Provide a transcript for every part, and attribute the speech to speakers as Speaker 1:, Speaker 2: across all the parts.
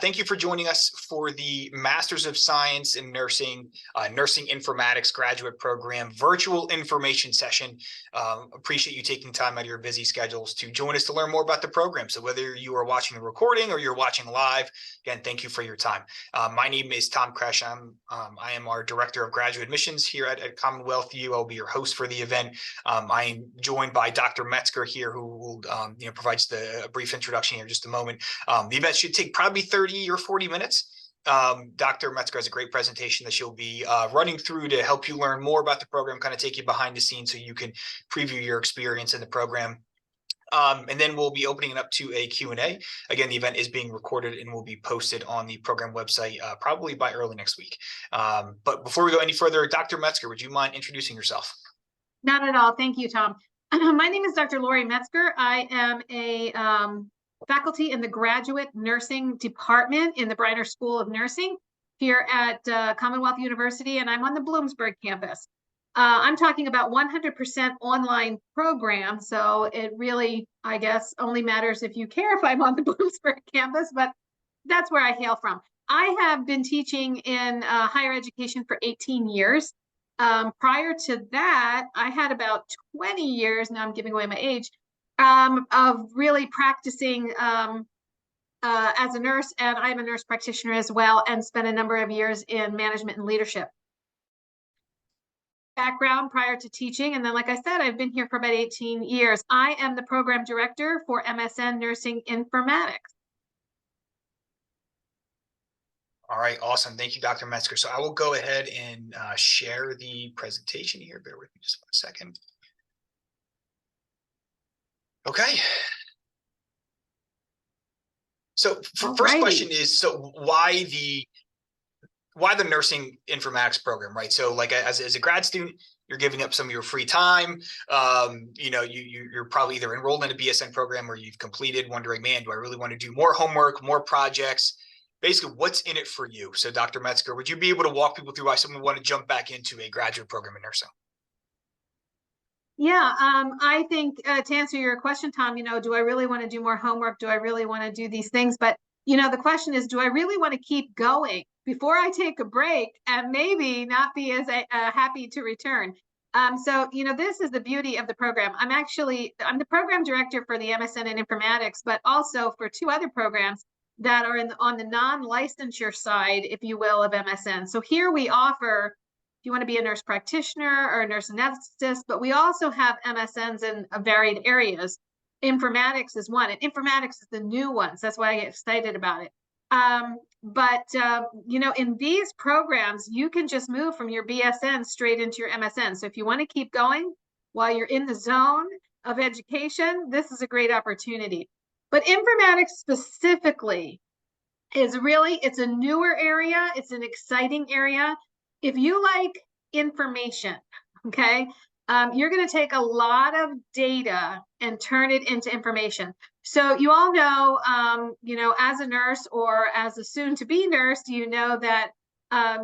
Speaker 1: Thank you for joining us for the Masters of Science in Nursing, Nursing Informatics graduate program virtual information session. Appreciate you taking time out of your busy schedules to join us to learn more about the program. So whether you are watching the recording or you're watching live, again, thank you for your time. My name is Tom Kresh. I am our Director of Graduate Admissions here at Commonwealth U. I'll be your host for the event. I am joined by Dr. Metzger here, who will provides a brief introduction here in just a moment. The event should take probably 30 or 40 minutes. Dr. Metzger has a great presentation that she'll be running through to help you learn more about the program, kind of take you behind the scenes so you can preview your experience in the program. And then we'll be opening it up to a Q&A. Again, the event is being recorded and will be posted on the program website probably by early next week. But before we go any further, Dr. Metzger, would you mind introducing yourself?
Speaker 2: Not at all. Thank you, Tom. My name is Dr. Lori Metzger. I am a faculty in the Graduate Nursing Department in the Briner School of Nursing here at Commonwealth University, and I'm on the Bloomsburg campus. I'm talking about 100% online program, so it really, I guess, only matters if you care if I'm on the Bloomsburg campus, but that's where I hail from. I have been teaching in higher education for 18 years. Prior to that, I had about 20 years, now I'm giving away my age, of really practicing as a nurse, and I'm a nurse practitioner as well, and spent a number of years in management and leadership. Background prior to teaching, and then like I said, I've been here for about 18 years. I am the program director for MSN Nursing Informatics.
Speaker 1: All right, awesome. Thank you, Dr. Metzger. So I will go ahead and share the presentation here. Bear with me just 1 second. Okay. So first question is, so why the nursing informatics program, right? So like as a grad student, you're giving up some of your free time. You're probably either enrolled in a BSN program or you've completed, wondering, man, do I really want to do more homework, more projects? Basically, what's in it for you? So Dr. Metzger, would you be able to walk people through why someone would want to jump back into a graduate program in nursing?
Speaker 2: Yeah, I think to answer your question, Tom, do I really want to do more homework? Do I really want to do these things? But, the question is, do I really want to keep going before I take a break and maybe not be as happy to return? So, this is the beauty of the program. I'm the program director for the MSN in Informatics, but also for 2 other programs that are on the non-licensure side, if you will, of MSN. So here we offer, if you want to be a nurse practitioner or a nurse anesthetist, but we also have MSNs in varied areas. Informatics is one, and informatics is the new one, so that's why I get excited about it. In these programs, you can just move from your BSN straight into your MSN. So if you want to keep going while you're in the zone of education, this is a great opportunity. But informatics specifically it's a newer area. It's an exciting area. If you like information, okay, you're going to take a lot of data and turn it into information. So you all know, as a nurse or as a soon-to-be nurse, you know that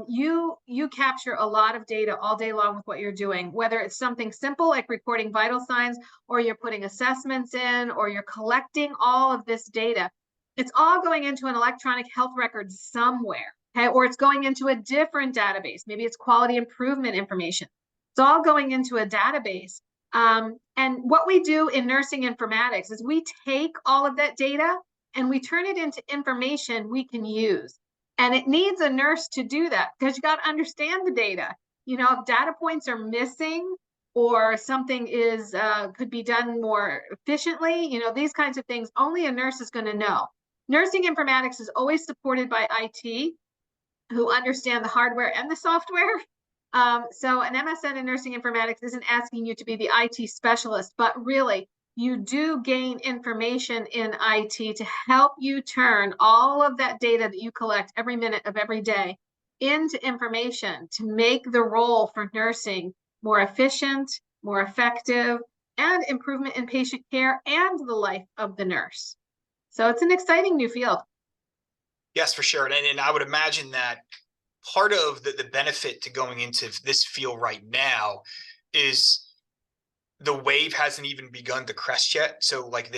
Speaker 2: you capture a lot of data all day long with what you're doing, whether it's something simple like recording vital signs, or you're putting assessments in, or you're collecting all of this data. It's all going into an electronic health record somewhere, okay? Or it's going into a different database. Maybe it's quality improvement information. It's all going into a database. And what we do in nursing informatics is we take all of that data and we turn it into information we can use. And it needs a nurse to do that because you got to understand the data. If data points are missing or something could be done more efficiently, these kinds of things, only a nurse is going to know. Nursing informatics is always supported by IT, who understand the hardware and the software. So an MSN in nursing informatics isn't asking you to be the IT specialist, but really you do gain information in IT to help you turn all of that data that you collect every minute of every day into information to make the role for nursing more efficient, more effective, and improvement in patient care and the life of the nurse. So it's an exciting new field.
Speaker 1: Yes, for sure. And I would imagine that part of the benefit to going into this field right now is the wave hasn't even begun to crest yet. So like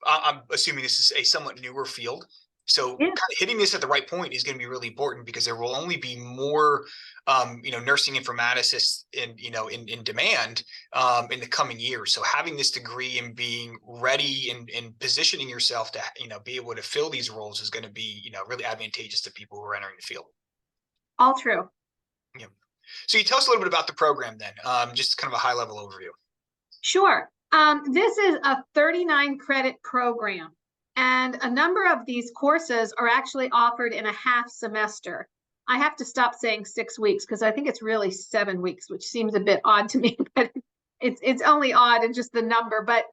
Speaker 1: I'm assuming this is a somewhat newer field. So
Speaker 2: Yeah.
Speaker 1: kind of hitting this at the right point is going to be really important, because there will only be more, nursing informaticists in demand in the coming years. So having this degree and being ready and positioning yourself to, be able to fill these roles is going to be, really advantageous to people who are entering the field.
Speaker 2: All true.
Speaker 1: Yeah. So you tell us a little bit about the program then, just kind of a high level overview.
Speaker 2: Sure. This is a 39 credit program, and a number of these courses are actually offered in a half semester. I have to stop saying 6 weeks because I think it's really 7 weeks, which seems a bit odd to me, but it's only odd in just the number. But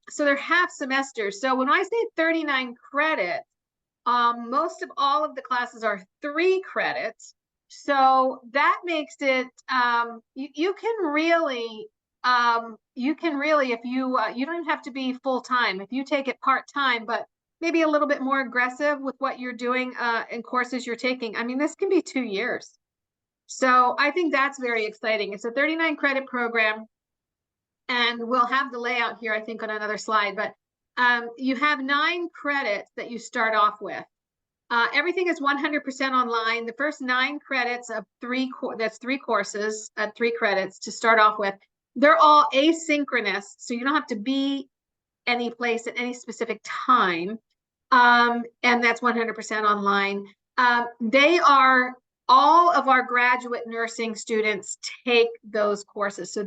Speaker 2: so they're half semesters. So when I say 39 credits, most of all of the classes are 3 credits. So that makes it you can really if you don't have to be full time if you take it part time, but maybe a little bit more aggressive with what you're doing in courses you're taking. I mean, this can be 2 years. So I think that's very exciting. It's a 39 credit program, and we'll have the layout here, I think, on another slide. But you have 9 credits that you start off with. Everything is 100% online. The first 9 credits of 3 courses at 3 credits to start off with. They're all asynchronous, so you don't have to be any place at any specific time. And that's 100% online. They are all of our graduate nursing students take those courses. So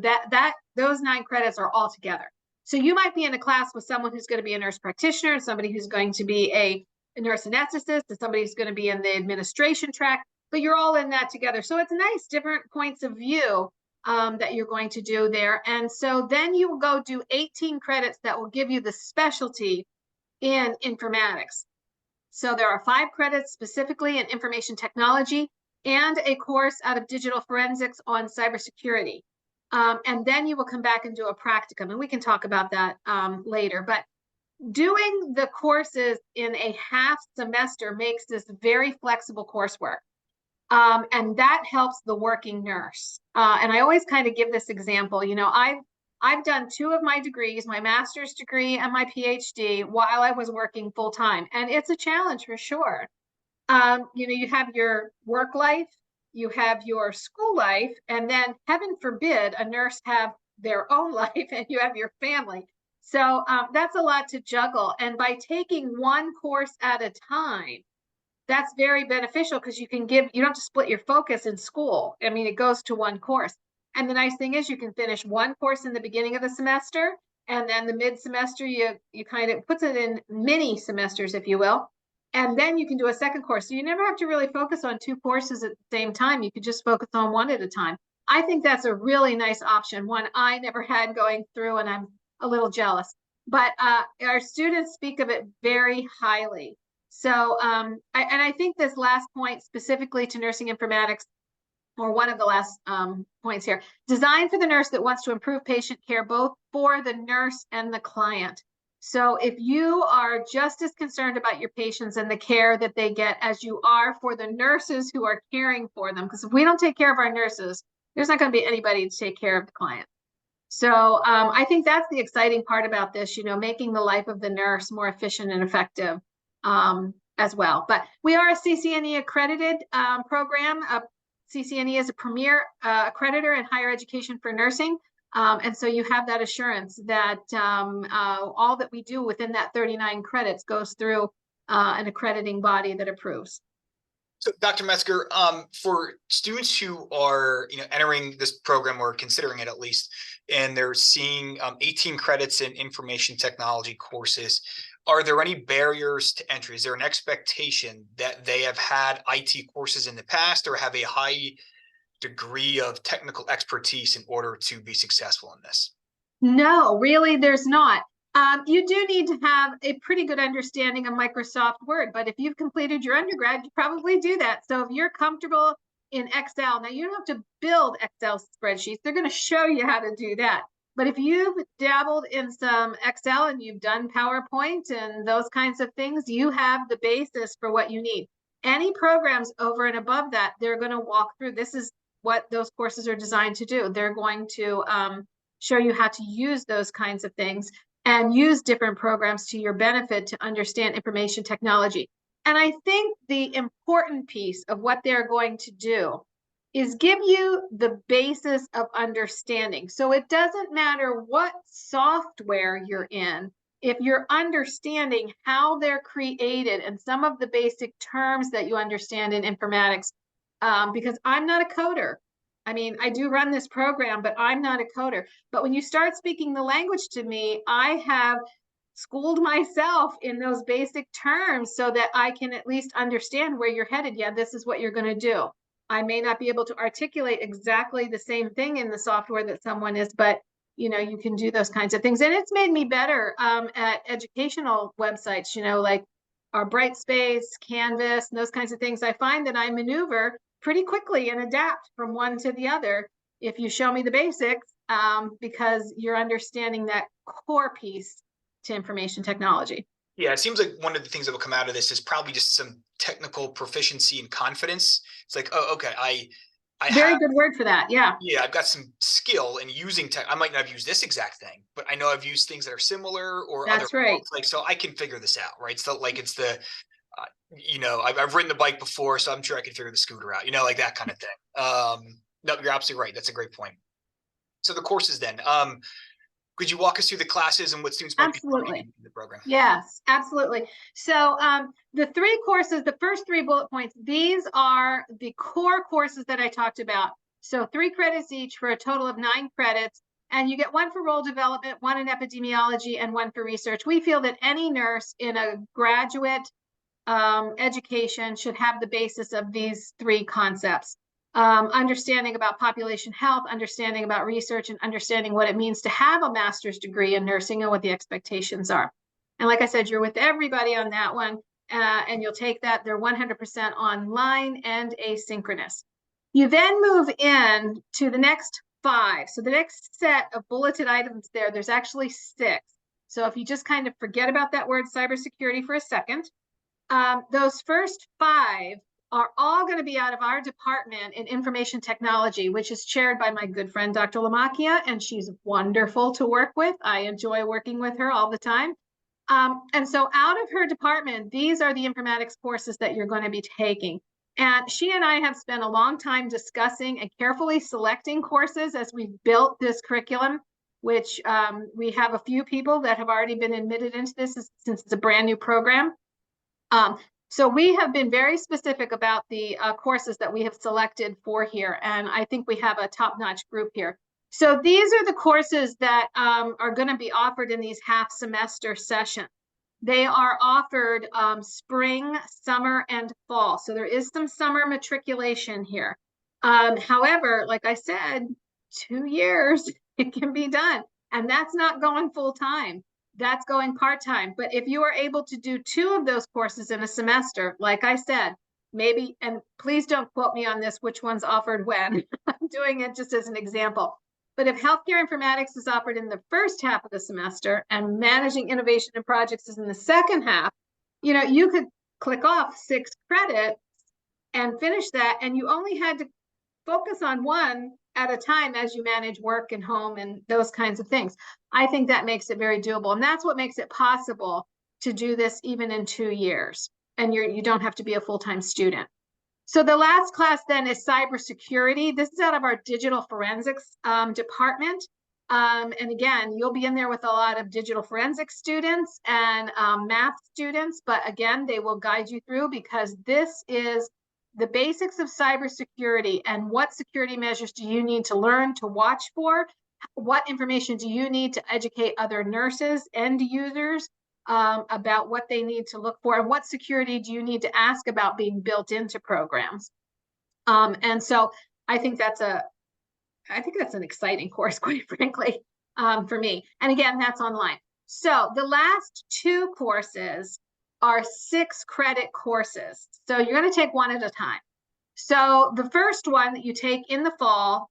Speaker 2: those 9 credits are all together. So you might be in a class with someone who's going to be a nurse practitioner, somebody who's going to be a nurse anesthetist, and somebody who's going to be in the administration track, but you're all in that together. So it's nice, different points of view that you're going to do there. And so then you will go do 18 credits that will give you the specialty in informatics. So there are 5 credits specifically in information technology and a course out of digital forensics on cybersecurity. And then you will come back and do a practicum, and we can talk about that later. But doing the courses in a half semester makes this very flexible coursework. And that helps the working nurse. And I always kind of give this example. I've done 2 of my degrees, my master's degree and my PhD, while I was working full time. And it's a challenge for sure. You have your work life, you have your school life, and then heaven forbid a nurse have their own life, and you have your family. So that's a lot to juggle. And by taking 1 course at a time, that's very beneficial, because you don't have to split your focus in school. I mean, it goes to 1 course. And the nice thing is you can finish 1 course in the beginning of the semester, and then the mid-semester, you kind of puts it in mini semesters, if you will. And then you can do a second course. So you never have to really focus on 2 courses at the same time. You could just focus on 1 at a time. I think that's a really nice option, one I never had going through, and I'm a little jealous. But our students speak of it very highly. So I think this last point specifically to nursing informatics, or one of the last points here, designed for the nurse that wants to improve patient care, both for the nurse and the client. So if you are just as concerned about your patients and the care that they get as you are for the nurses who are caring for them, because if we don't take care of our nurses, there's not going to be anybody to take care of the client. So I think that's the exciting part about this, making the life of the nurse more efficient and effective as well. But we are a CCNE accredited program. CCNE is a premier accreditor in higher education for nursing. And so you have that assurance that all that we do within that 39 credits goes through an accrediting body that approves.
Speaker 1: So, Dr. Metzger, for students who are, entering this program or considering it at least, and they're seeing 18 credits in information technology courses, are there any barriers to entry? Is there an expectation that they have had IT courses in the past or have a high degree of technical expertise in order to be successful in this?
Speaker 2: No, really, there's not. You do need to have a pretty good understanding of Microsoft Word, but if you've completed your undergrad, you probably do that. So if you're comfortable in Excel, now you don't have to build Excel spreadsheets. They're going to show you how to do that. But if you've dabbled in some Excel and you've done PowerPoint and those kinds of things, you have the basis for what you need. Any programs over and above that, they're going to walk through. This is what those courses are designed to do. They're going to show you how to use those kinds of things and use different programs to your benefit to understand information technology. And I think the important piece of what they're going to do is give you the basis of understanding. So it doesn't matter what software you're in, if you're understanding how they're created and some of the basic terms that you understand in informatics, because I'm not a coder. I mean, I do run this program, but I'm not a coder. But when you start speaking the language to me, I have schooled myself in those basic terms so that I can at least understand where you're headed. Yeah, this is what you're going to do. I may not be able to articulate exactly the same thing in the software that someone is, but you can do those kinds of things. And it's made me better at educational websites, like our Brightspace, Canvas, and those kinds of things. I find that I maneuver pretty quickly and adapt from one to the other if you show me the basics, because you're understanding that core piece to information technology.
Speaker 1: Yeah, it seems like one of the things that will come out of this is probably just some technical proficiency and confidence. It's like, oh, okay, I
Speaker 2: Very
Speaker 1: have,
Speaker 2: good word for that. Yeah.
Speaker 1: yeah, I've got some skill in using tech. I might not have used this exact thing, but I know I've used things that are similar or other
Speaker 2: That's right.
Speaker 1: like, so I can figure this out, right? So like it's the, I've ridden the bike before, so I'm sure I can figure the scooter out, like that kind of thing. No, you're absolutely right. That's a great point. So the courses then, could you walk us through the classes and what students might be learning in the program?
Speaker 2: Yes, absolutely. So the three courses, the first 3 bullet points, these are the core courses that I talked about. So 3 credits each for a total of 9 credits. And you get 1 for role development, 1 in epidemiology, and 1 for research. We feel that any nurse in a graduate education should have the basis of these 3 concepts. Understanding about population health, understanding about research, and understanding what it means to have a master's degree in nursing and what the expectations are. And like I said, you're with everybody on that one, and you'll take that. They're 100% online and asynchronous. You then move in to the next 5. So the next set of bulleted items there's actually 6. So if you just kind of forget about that word cybersecurity for a second, those first 5 are all going to be out of our department in information technology, which is chaired by my good friend, Dr. Lamakia, and she's wonderful to work with. I enjoy working with her all the time. And so out of her department, these are the informatics courses that you're going to be taking. And she and I have spent a long time discussing and carefully selecting courses as we've built this curriculum, which we have a few people that have already been admitted into this since it's a brand new program. So we have been very specific about the courses that we have selected for here, and I think we have a top-notch group here. So these are the courses that are going to be offered in these half-semester sessions. They are offered spring, summer, and fall. So there is some summer matriculation here. However, like I said, 2 years, it can be done, and that's not going full-time. That's going part-time. But if you are able to do 2 of those courses in a semester, like I said, maybe, and please don't quote me on this, which one's offered when. I'm doing it just as an example. But if healthcare informatics is offered in the first half of the semester and managing innovation and projects is in the second half, you could click off 6 credits and finish that, and you only had to focus on one at a time as you manage work and home and those kinds of things. I think that makes it very doable. And that's what makes it possible to do this even in 2 years. And you don't have to be a full-time student. So the last class then is cybersecurity. This is out of our digital forensics department. And again, you'll be in there with a lot of digital forensics students and math students. But again, they will guide you through, because this is the basics of cybersecurity and what security measures do you need to learn to watch for? What information do you need to educate other nurses, end users, about what they need to look for? And what security do you need to ask about being built into programs? And so I think that's an exciting course, quite frankly, for me. And again, that's online. So the last 2 courses are 6 credit courses. So you're going to take one at a time. So the first one that you take in the fall,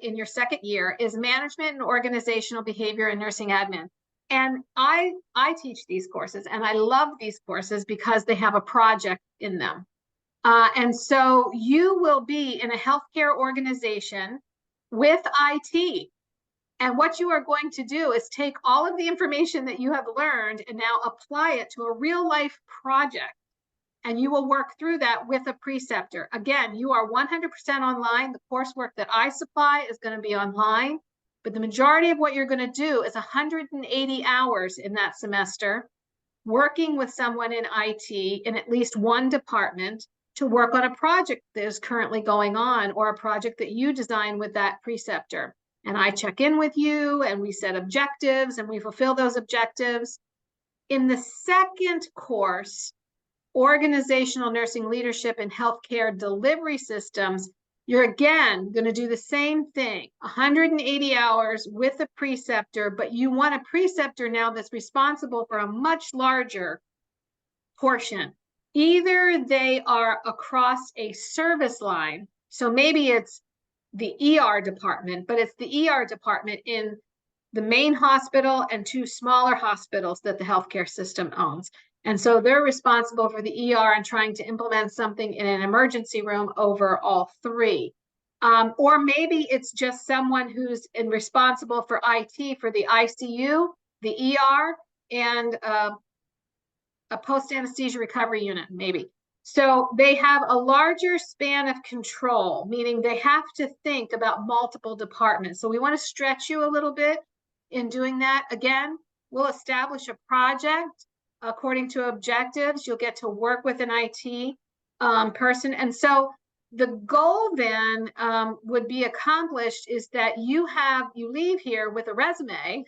Speaker 2: in your second year, is management and organizational behavior in nursing admin. And I teach these courses, and I love these courses because they have a project in them. And so you will be in a healthcare organization with IT. And what you are going to do is take all of the information that you have learned and now apply it to a real life project. and you will work through that with a preceptor. Again, you are 100% online. The coursework that I supply is going to be online, but the majority of what you're going to do is 180 hours in that semester, working with someone in IT in at least one department to work on a project that is currently going on, or a project that you design with that preceptor. And I check in with you, and we set objectives, and we fulfill those objectives. In the second course, Organizational Nursing Leadership and Healthcare Delivery Systems, you're again going to do the same thing, 180 hours with a preceptor, but you want a preceptor now that's responsible for a much larger portion. Either they are across a service line, so maybe it's the ER department, but it's the ER department in the main hospital and two smaller hospitals that the healthcare system owns. And so they're responsible for the ER and trying to implement something in an emergency room over all three. Or maybe it's just someone who's responsible for IT for the ICU, the ER, and a post-anesthesia recovery unit, maybe. So they have a larger span of control, meaning they have to think about multiple departments. So we want to stretch you a little bit in doing that. Again, we'll establish a project according to objectives. You'll get to work with an IT person. And so the goal then would be accomplished is that you leave here with a resume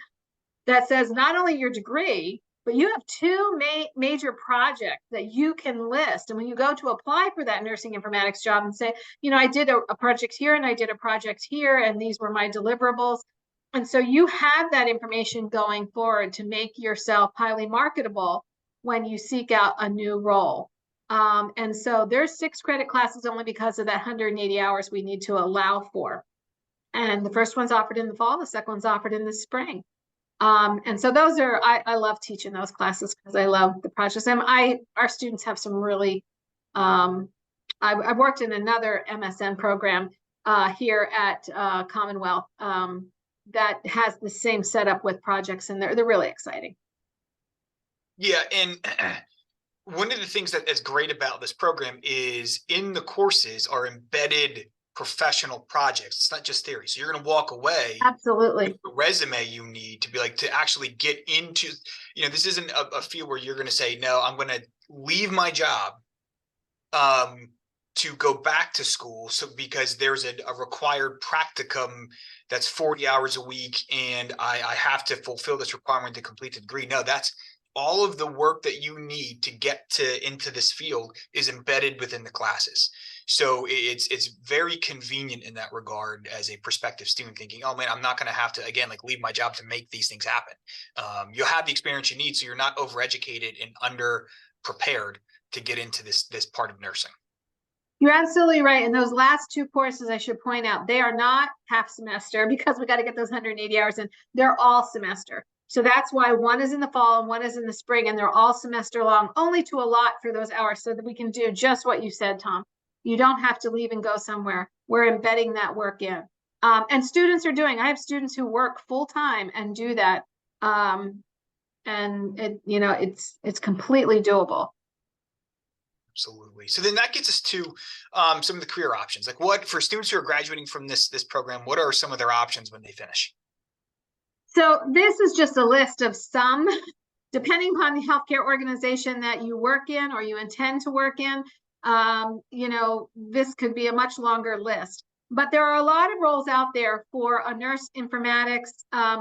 Speaker 2: that says not only your degree, but you have two major projects that you can list. And when you go to apply for that nursing informatics job and say, you know, I did a project here and I did a project here, and these were my deliverables. And so you have that information going forward to make yourself highly marketable when you seek out a new role. And so there's 6 credit classes only because of that 180 hours we need to allow for. And the first one's offered in the fall, the second one's offered in the spring. And so those are, I love teaching those classes because I love the projects. And our students have some really, I've worked in another MSN program here at Commonwealth that has the same setup with projects, and they're really exciting.
Speaker 1: Yeah, and one of the things that is great about this program is in the courses are embedded professional projects. It's not just theory. So you're going to walk away
Speaker 2: Absolutely
Speaker 1: with the resume you need to be like, to actually get into, you know, this isn't a field where you're going to say, no, I'm going to leave my job to go back to school. So because there's a required practicum that's 40 hours a week and I have to fulfill this requirement to complete the degree. No, that's all of the work that you need to get into this field is embedded within the classes. So it's very convenient in that regard as a prospective student thinking, oh man, I'm not going to have to, again, like leave my job to make these things happen. You'll have the experience you need, so you're not overeducated and under prepared to get into this part of nursing.
Speaker 2: You're absolutely right. And those last 2 courses, I should point out, they are not half semester because we got to get those 180 hours in. They're all semester. So that's why one is in the fall and one is in the spring, and they're all semester long, only to allot for those hours so that we can do just what you said, Tom. You don't have to leave and go somewhere. We're embedding that work in. And students are doing, I have students who work full time and do that. And it's completely doable.
Speaker 1: Absolutely. So then that gets us to some of the career options. Like, what for students who are graduating from this program, what are some of their options when they finish?
Speaker 2: So this is just a list of some, depending upon the healthcare organization that you work in or you intend to work in. This could be a much longer list, but there are a lot of roles out there for a nurse informatics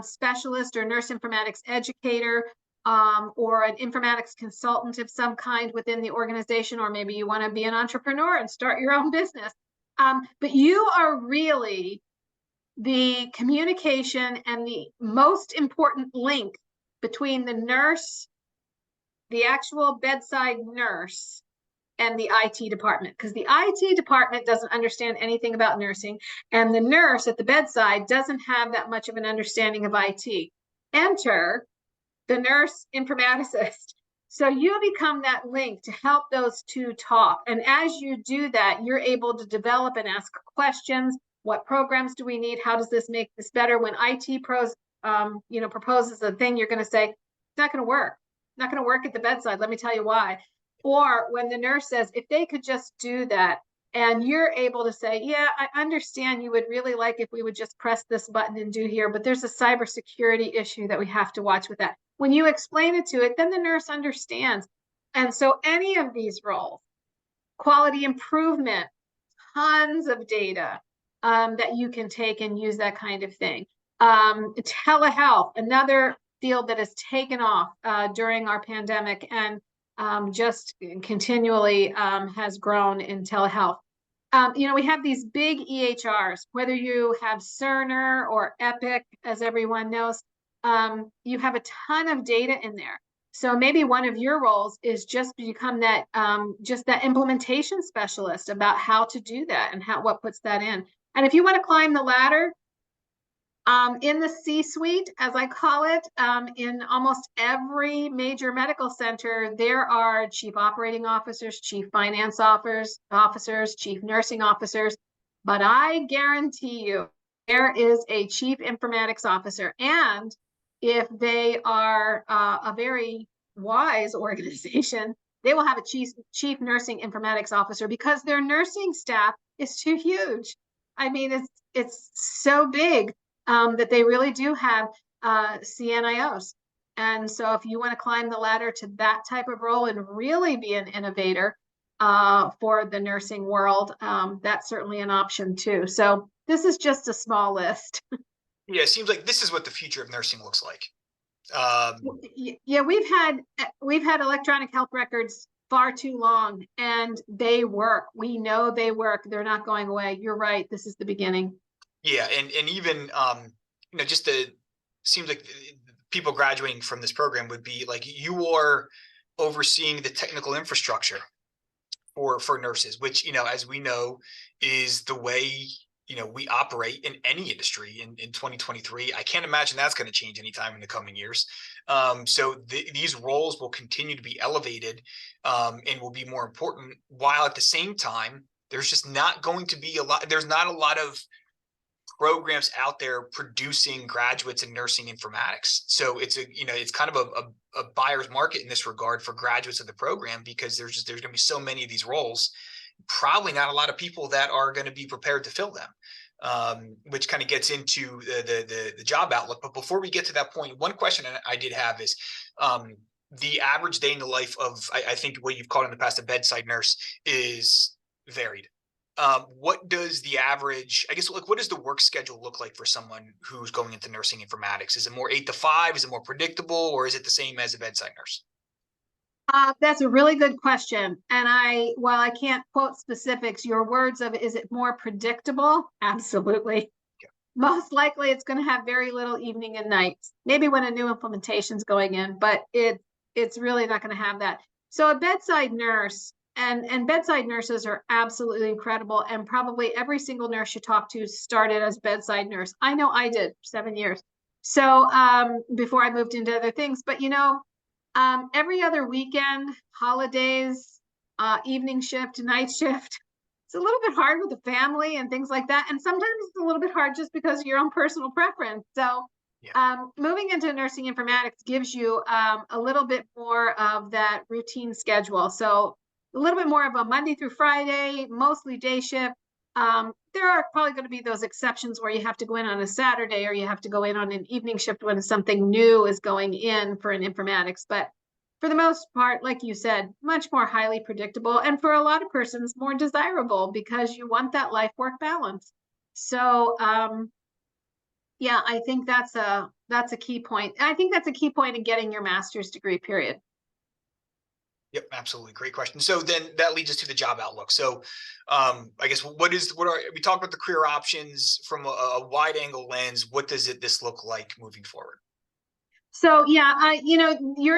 Speaker 2: specialist or nurse informatics educator, or an informatics consultant of some kind within the organization, or maybe you want to be an entrepreneur and start your own business. But you are really the communication and the most important link between the nurse, the actual bedside nurse, and the IT department, because the IT department doesn't understand anything about nursing, and the nurse at the bedside doesn't have that much of an understanding of IT. Enter the nurse informaticist. So you become that link to help those two talk. And as you do that, you're able to develop and ask questions. What programs do we need? How does this make this better? When IT proposes a thing, you're going to say, it's not going to work. Not going to work at the bedside. Let me tell you why. Or when the nurse says, if they could just do that, and you're able to say, yeah, I understand you would really like if we would just press this button and do here, but there's a cybersecurity issue that we have to watch with that. When you explain it to it, then the nurse understands. And so any of these roles, quality improvement, tons of data that you can take and use that kind of thing. Telehealth, another field that has taken off during our pandemic and just continually has grown in telehealth. We have these big EHRs, whether you have Cerner or Epic, as everyone knows, you have a ton of data in there. So maybe one of your roles is just become that just that implementation specialist about how to do that and what puts that in. And if you want to climb the ladder, in the C-suite, as I call it, in almost every major medical center, there are chief operating officers, chief finance officers, chief nursing officers, but I guarantee you there is a chief informatics officer. And if they are a very wise organization, they will have a chief nursing informatics officer because their nursing staff is too huge. I mean, it's so big that they really do have CNIOs. And so if you want to climb the ladder to that type of role and really be an innovator for the nursing world, that's certainly an option too. So this is just a small list.
Speaker 1: Yeah, it seems like this is what the future of nursing looks like.
Speaker 2: Yeah, we've had electronic health records far too long, and they work. We know they work. They're not going away. You're right. This is the beginning.
Speaker 1: Yeah, and even just seems like people graduating from this program would be like you are overseeing the technical infrastructure for nurses, which as we know is the way we operate in any industry in 2023. I can't imagine that's going to change anytime in the coming years. So these roles will continue to be elevated and will be more important, while at the same time there's just not going to be there's not a lot of programs out there producing graduates in nursing informatics. So it's kind of a buyer's market in this regard for graduates of the program, because there's going to be so many of these roles, probably not a lot of people that are going to be prepared to fill them, which kind of gets into the job outlook. But before we get to that point, one question I did have is the average day in the life of, I think what you've called in the past a bedside nurse, is varied. What does the average, I guess, what does the work schedule look like for someone who's going into nursing informatics? Is it more 8 to 5? Is it more predictable, or is it the same as a bedside nurse?
Speaker 2: That's a really good question. And while I can't quote specifics, your words of, is it more predictable? Absolutely.
Speaker 1: Okay.
Speaker 2: Most likely it's going to have very little evening and nights, maybe when a new implementation's going in, but it's really not going to have that. So a bedside nurse, and bedside nurses are absolutely incredible. And probably every single nurse you talk to started as bedside nurse. I know I did 7 years. So before I moved into other things, but every other weekend, holidays, evening shift, night shift, it's a little bit hard with the family and things like that. And sometimes it's a little bit hard just because of your own personal preference. So moving into nursing informatics gives you a little bit more of that routine schedule. So a little bit more of a Monday through Friday, mostly day shift. There are probably going to be those exceptions where you have to go in on a Saturday, or you have to go in on an evening shift when something new is going in for an informatics. But for the most part, like you said, much more highly predictable, and for a lot of persons more desirable, because you want that life-work balance. So yeah, I think that's a key point. I think that's a key point in getting your master's degree, period.
Speaker 1: Yep, absolutely. Great question. So then that leads us to the job outlook. So I guess we talked about the career options from a wide angle lens. What does this look like moving forward?
Speaker 2: So yeah, your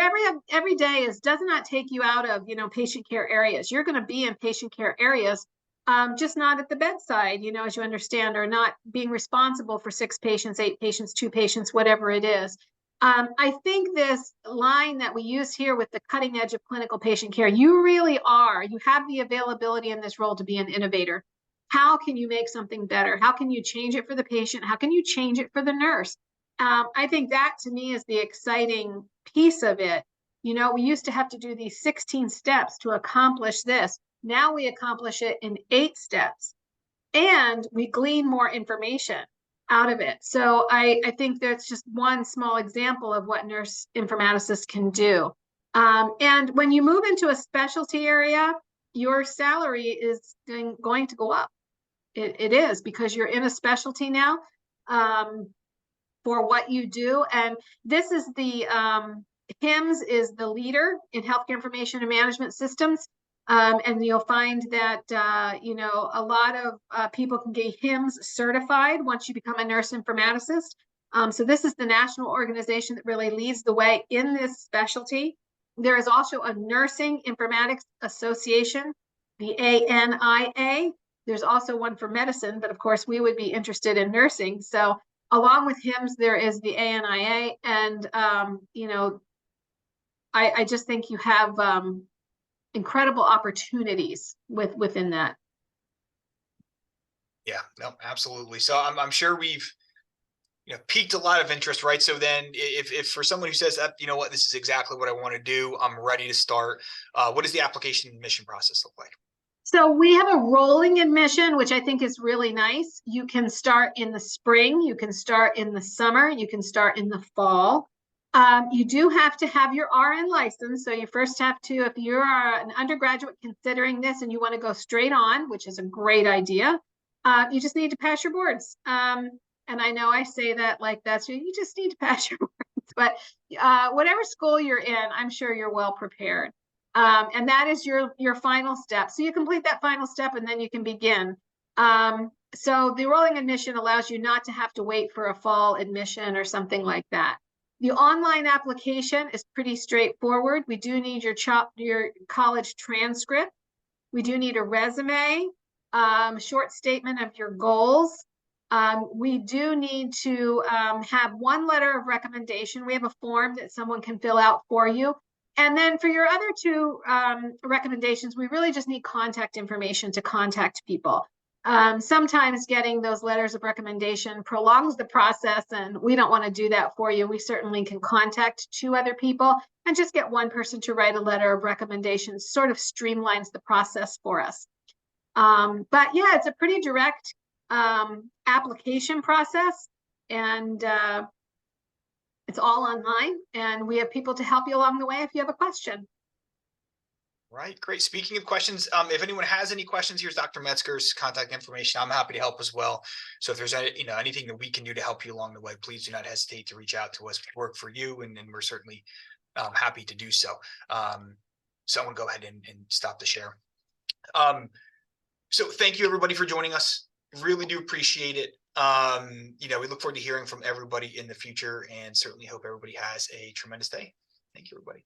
Speaker 2: every day does not take you out of patient care areas. You're going to be in patient care areas, just not at the bedside, as you understand, or not being responsible for 6 patients, 8 patients, 2 patients, whatever it is. I think this line that we use here with the cutting edge of clinical patient care, you have the availability in this role to be an innovator. How can you make something better? How can you change it for the patient? How can you change it for the nurse? I think that to me is the exciting piece of it. You know, we used to have to do these 16 steps to accomplish this. Now we accomplish it in 8 steps, and we glean more information out of it. So I think that's just one small example of what nurse informaticists can do. And when you move into a specialty area, your salary is going to go up. It is, because you're in a specialty now for what you do. And this is the HIMSS is the leader in healthcare information and management systems. And you'll find that, you know, a lot of people can get HIMSS certified once you become a nurse informaticist. So this is the national organization that really leads the way in this specialty. There is also a Nursing Informatics Association, the ANIA. There's also one for medicine, but of course we would be interested in nursing. So along with HIMSS, there is the ANIA, and you know, I just think you have incredible opportunities within that.
Speaker 1: Yeah, no, absolutely. So I'm sure we've, you know, piqued a lot of interest, right? So then if for someone who says that, you know what, this is exactly what I want to do, I'm ready to start, what does the application and admission process look like?
Speaker 2: So we have a rolling admission, which I think is really nice. You can start in the spring, you can start in the summer, you can start in the fall. You do have to have your RN license. So you first have to, if you're an undergraduate considering this and you want to go straight on, which is a great idea, you just need to pass your boards. And I know I say that like that's, you just need to pass your boards, but whatever school you're in, I'm sure you're well prepared. And that is your final step. So you complete that final step and then you can begin. So the rolling admission allows you not to have to wait for a fall admission or something like that. The online application is pretty straightforward. We do need your college transcript. We do need a resume, short statement of your goals. We do need to have one letter of recommendation. We have a form that someone can fill out for you. And then for your other 2 recommendations, we really just need contact information to contact people. Sometimes getting those letters of recommendation prolongs the process, and we don't want to do that for you. We certainly can contact 2 other people and just get one person to write a letter of recommendation. Sort of streamlines the process for us. But yeah, it's a pretty direct application process, and it's all online, and we have people to help you along the way if you have a question.
Speaker 1: Right, great. Speaking of questions, if anyone has any questions, here's Dr. Metzger's contact information. I'm happy to help as well. So if there's anything that we can do to help you along the way, please do not hesitate to reach out to us. We work for you, and we're certainly happy to do so. So I'm gonna go ahead and stop the share. So thank you everybody for joining us. Really do appreciate it. You know, we look forward to hearing from everybody in the future, and certainly hope everybody has a tremendous day. Thank you, everybody.